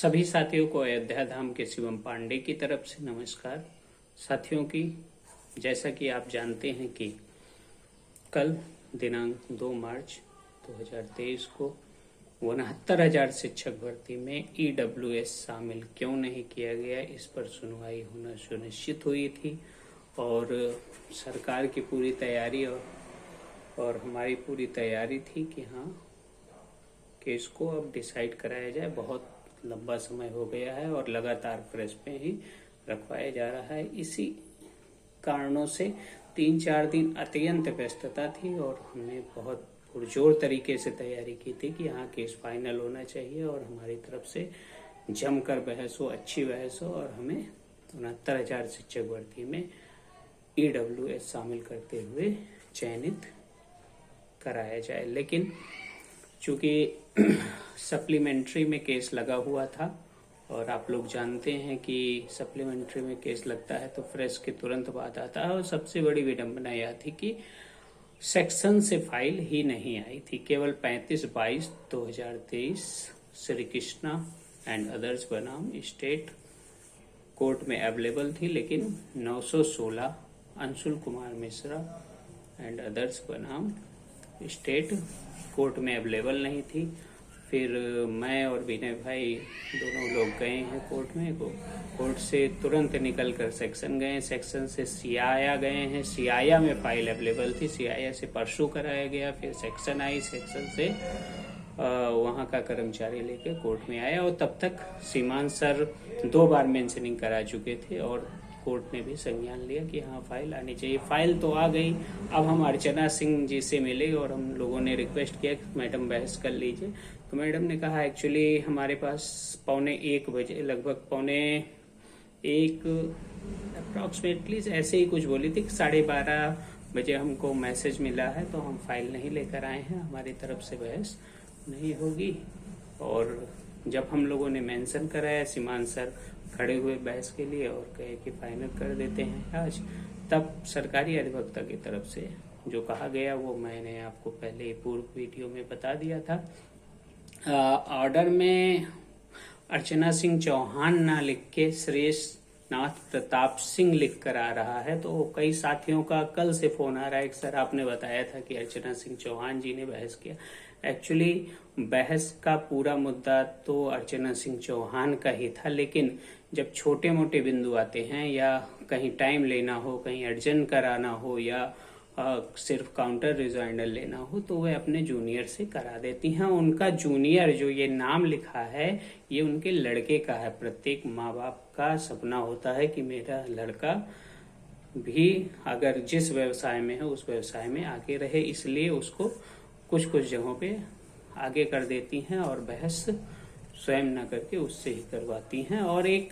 सभी साथियों को अयोध्या धाम के शिवम पांडे की तरफ से नमस्कार। साथियों की जैसा कि आप जानते हैं कि कल दिनांक 2 मार्च 2023 को 69,000 शिक्षक भर्ती में EWS शामिल क्यों नहीं किया गया, इस पर सुनवाई होना सुनिश्चित हुई थी और सरकार की पूरी तैयारी और हमारी पूरी तैयारी थी कि हाँ केस को अब डिसाइड कराया जाए। बहुत लंबा समय हो गया है और लगातार प्रेस पे ही रखवाया जा रहा है। इसी कारणों से 3-4 दिन अत्यंत व्यस्तता थी और हमने बहुत पुरजोर तरीके से तैयारी की थी कि हाँ केस फाइनल होना चाहिए और हमारी तरफ से जमकर बहस हो, अच्छी बहस हो और हमें 69,000 शिक्षक भर्ती में EWS शामिल करते हुए चयनित कराया जाए। लेकिन चूंकि सप्लीमेंट्री में केस लगा हुआ था और आप लोग जानते हैं कि सप्लीमेंट्री में केस लगता है तो फ्रेश के तुरंत बाद आता है और सबसे बड़ी विडंबना यह थी कि सेक्शन से फाइल ही नहीं आई थी। केवल 35/22/2023 श्री कृष्णा एंड अदर्स बनाम स्टेट कोर्ट में अवेलेबल थी, लेकिन 916 अंशुल कुमार मिश्रा एंड अदर्स बनाम स्टेट कोर्ट में अवेलेबल नहीं थी। फिर मैं और विनय भाई दोनों लोग गए हैं कोर्ट में। कोर्ट से तुरंत निकल कर सेक्शन गए, सेक्शन से सियाया गए हैं। सियाया में फाइल अवेलेबल थी, सियाया से परसों कराया गया। फिर सेक्शन आई, सेक्शन से वहाँ का कर्मचारी लेके कोर्ट में आया और तब तक सीमान सर 2 बार मेंशनिंग करा चुके थे और कोर्ट ने भी संज्ञान लिया कि हाँ फाइल आनी चाहिए। फाइल तो आ गई। अब हम अर्चना सिंह जी से मिले और हम लोगों ने रिक्वेस्ट किया कि मैडम बहस कर लीजिए, तो मैडम ने कहा एक्चुअली हमारे पास 1:15 बजे, लगभग 1:15 अप्रॉक्सीमेटली ऐसे ही कुछ बोली थी, 12:30 बजे हमको मैसेज मिला है तो हम फाइल नहीं लेकर आए हैं, हमारी तरफ से बहस नहीं होगी। और जब हम लोगों ने मेंशन कराया, सीमान सर खड़े हुए बहस के लिए और कहे कि फाइनल कर देते हैं आज, तब सरकारी अधिवक्ता की तरफ से जो कहा गया वो मैंने आपको पहले पूर्व वीडियो में बता दिया था। ऑर्डर में अर्चना सिंह चौहान ना लिख के श्रेष्ठ नाथ प्रताप सिंह लिख कर आ रहा है, तो कई साथियों का कल से फोन आ रहा है कि सर आपने बताया था कि अर्चना सिंह चौहान जी ने बहस किया। एक्चुअली बहस का पूरा मुद्दा तो अर्चना सिंह चौहान का ही था, लेकिन जब छोटे मोटे बिंदु आते हैं या कहीं टाइम लेना हो, कहीं अर्जेंट कराना हो या सिर्फ काउंटर रिजॉइंडर लेना हो तो वे अपने जूनियर से करा देती हैं। उनका जूनियर जो ये नाम लिखा है ये उनके लड़के का है। प्रत्येक माँ बाप का सपना होता है कि मेरा लड़का भी अगर जिस व्यवसाय में है उस व्यवसाय में आगे रहे, इसलिए उसको कुछ कुछ जगहों पे आगे कर देती हैं और बहस स्वयं न करके उससे ही करवाती हैं। और एक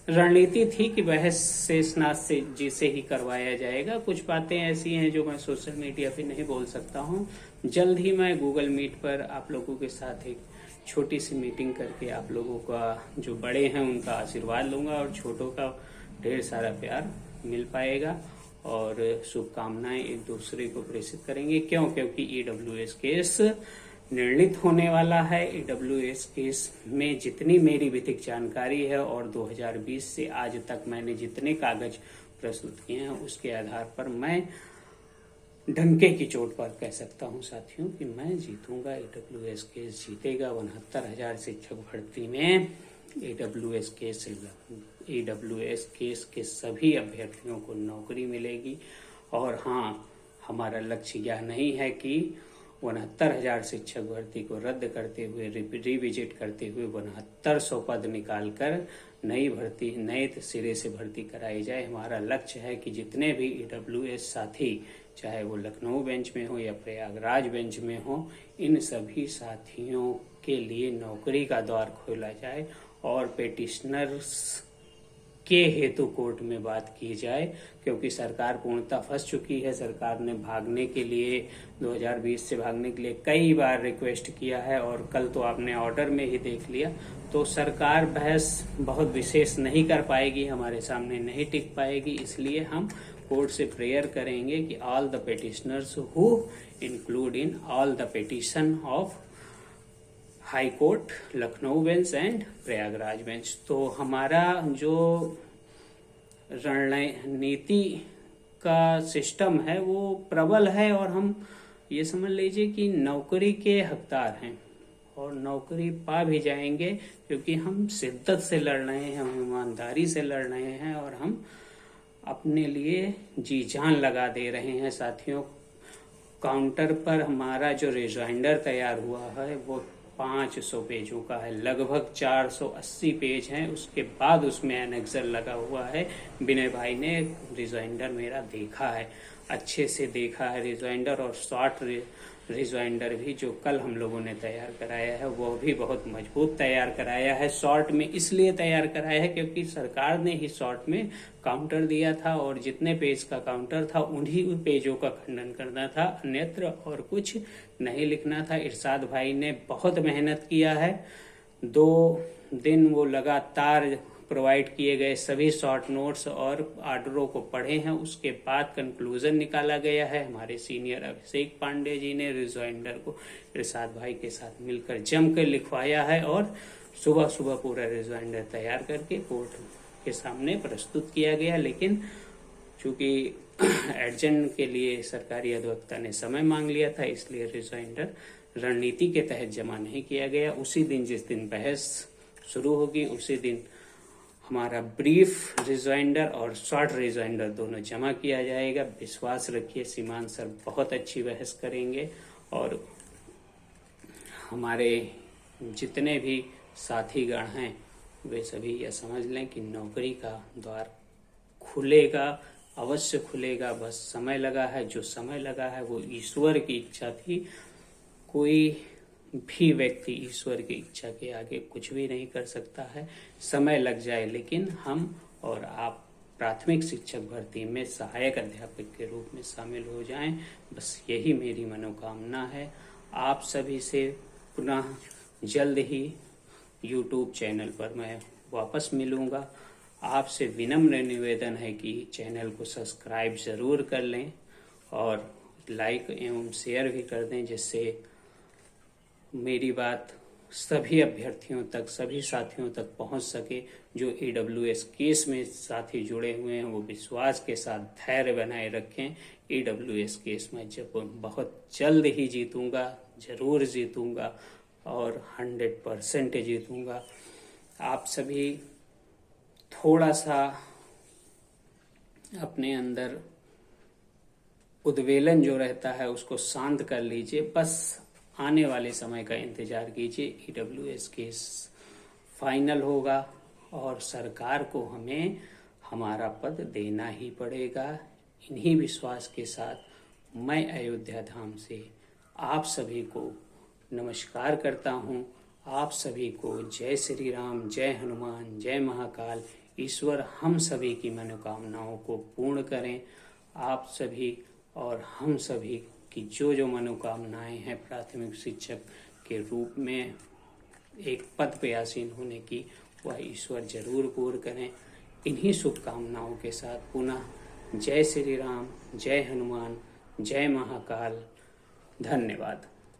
रणनीति थी कि बहस शेषनाथ जी से ही करवाया जाएगा। कुछ बातें ऐसी हैं जो मैं सोशल मीडिया पे नहीं बोल सकता हूँ। जल्द ही मैं गूगल मीट पर आप लोगों के साथ एक छोटी सी मीटिंग करके आप लोगों का, जो बड़े हैं उनका आशीर्वाद लूंगा और छोटों का ढेर सारा प्यार मिल पाएगा और शुभकामनाएं एक दूसरे को प्रेषित करेंगे। क्योंकि EWS केस निर्णित होने वाला है। EWS केस में जितनी मेरी विधिक जानकारी है और 2020 से आज तक मैंने जितने कागज प्रस्तुत किए हैं उसके आधार पर मैं डंके की चोट पर कह सकता हूं साथियों कि मैं जीतूंगा। EWS केस जीतेगा। 69,000 शिक्षक भर्ती में EWS केस के सभी अभ्यर्थियों को नौकरी मिलेगी। और हाँ, हमारा लक्ष्य यह नहीं है कि 69,000 शिक्षक भर्ती को रद्द करते हुए, रिविजिट करते हुए 6900 पद निकालकर नए सिरे से भर्ती कराई जाए। हमारा लक्ष्य है कि जितने भी EWS साथी, चाहे वो लखनऊ बेंच में हो या प्रयागराज बेंच में हो, इन सभी साथियों के लिए नौकरी का द्वार खोला जाए और पेटिशनर्स के हेतु कोर्ट में बात की जाए। क्योंकि सरकार पूर्णतः फंस चुकी है। सरकार ने भागने के लिए, 2020 से भागने के लिए कई बार रिक्वेस्ट किया है और कल तो आपने ऑर्डर में ही देख लिया। तो सरकार बहस बहुत विशेष नहीं कर पाएगी, हमारे सामने नहीं टिक पाएगी। इसलिए हम कोर्ट से प्रेयर करेंगे कि all the petitioners who include in all the petition of high court, Lucknow bench and Prayagraj bench. तो हमारा जो रणनीति का सिस्टम है वो प्रबल है, और हम ये समझ लीजिए कि नौकरी के हकदार हैं और नौकरी पा भी जाएंगे, क्योंकि हम शिद्दत से लड़ रहे हैं, हम ईमानदारी से लड़ रहे हैं और हम अपने लिए जी जान लगा दे रहे हैं। साथियों, काउंटर पर हमारा जो रिजाइंडर तैयार हुआ है वो 500 पेजों का है, लगभग 480 पेज हैं। उसके बाद उसमें एनेक्सर लगा हुआ है। विनय भाई ने रिजाइंडर मेरा देखा है, अच्छे से देखा है रिजाइंडर, और शॉर्ट रिजाइंडर भी जो कल हम लोगों ने तैयार कराया है वो भी बहुत मजबूत तैयार कराया है। शॉर्ट में इसलिए तैयार कराया है क्योंकि सरकार ने ही शॉर्ट में काउंटर दिया था, और जितने पेज का काउंटर था उन्हीं पेजों का खंडन करना था, अन्यत्र और कुछ नहीं लिखना था। इरशाद भाई ने बहुत मेहनत किया है, 2 दिन वो लगातार प्रोवाइड किए गए सभी शॉर्ट नोट्स और आर्डरों को पढ़े हैं। उसके बाद कंक्लूजन निकाला गया है। हमारे सीनियर अभिषेक पांडे जी ने रिजाइंडर को इरशाद भाई के साथ मिलकर जमकर लिखवाया है, और सुबह सुबह पूरा रिजाइंडर तैयार करके कोर्ट के सामने प्रस्तुत किया गया। लेकिन चूंकि एडजेंट के लिए सरकारी अधिवक्ता ने समय मांग लिया था, इसलिए रिजाइंडर रणनीति के तहत जमा नहीं किया गया। उसी दिन जिस दिन बहस शुरू होगी उसी दिन हमारा ब्रीफ रिजाइंडर और शॉर्ट रिजाइंडर दोनों जमा किया जाएगा। विश्वास रखिए सीमान सर बहुत अच्छी बहस करेंगे, और हमारे जितने भी साथीगण हैं वे सभी यह समझ लें कि नौकरी का द्वार खुलेगा, अवश्य खुलेगा। बस समय लगा है, जो समय लगा है वो ईश्वर की इच्छा थी। कोई भी व्यक्ति ईश्वर की इच्छा के आगे कुछ भी नहीं कर सकता है। समय लग जाए, लेकिन हम और आप प्राथमिक शिक्षक भर्ती में सहायक अध्यापक के रूप में शामिल हो जाएं, बस यही मेरी मनोकामना है। आप सभी से पुनः जल्द ही YouTube चैनल पर मैं वापस मिलूंगा। आपसे विनम्र निवेदन है कि चैनल को सब्सक्राइब जरूर कर लें और लाइक एवं शेयर भी कर दें, जिससे मेरी बात सभी अभ्यर्थियों तक, सभी साथियों तक पहुंच सके। जो EWS केस में साथी जुड़े हुए हैं वो विश्वास के साथ धैर्य बनाए रखें। EWS केस में जब बहुत जल्द ही जीतूंगा, जरूर जीतूंगा और 100% जीतूंगा। आप सभी थोड़ा सा अपने अंदर उद्वेलन जो रहता है उसको शांत कर लीजिए, बस आने वाले समय का इंतजार कीजिए। EWS केस फाइनल होगा और सरकार को हमें हमारा पद देना ही पड़ेगा। इन्हीं विश्वास के साथ मैं अयोध्या धाम से आप सभी को नमस्कार करता हूँ। आप सभी को जय श्री राम, जय हनुमान, जय महाकाल। ईश्वर हम सभी की मनोकामनाओं को पूर्ण करें। आप सभी और हम सभी की जो मनोकामनाएं हैं प्राथमिक शिक्षक के रूप में एक पद पे आसीन होने की, वह ईश्वर जरूर पूर्ण करें। इन्हीं शुभकामनाओं के साथ पुनः जय श्री राम, जय हनुमान, जय महाकाल। धन्यवाद।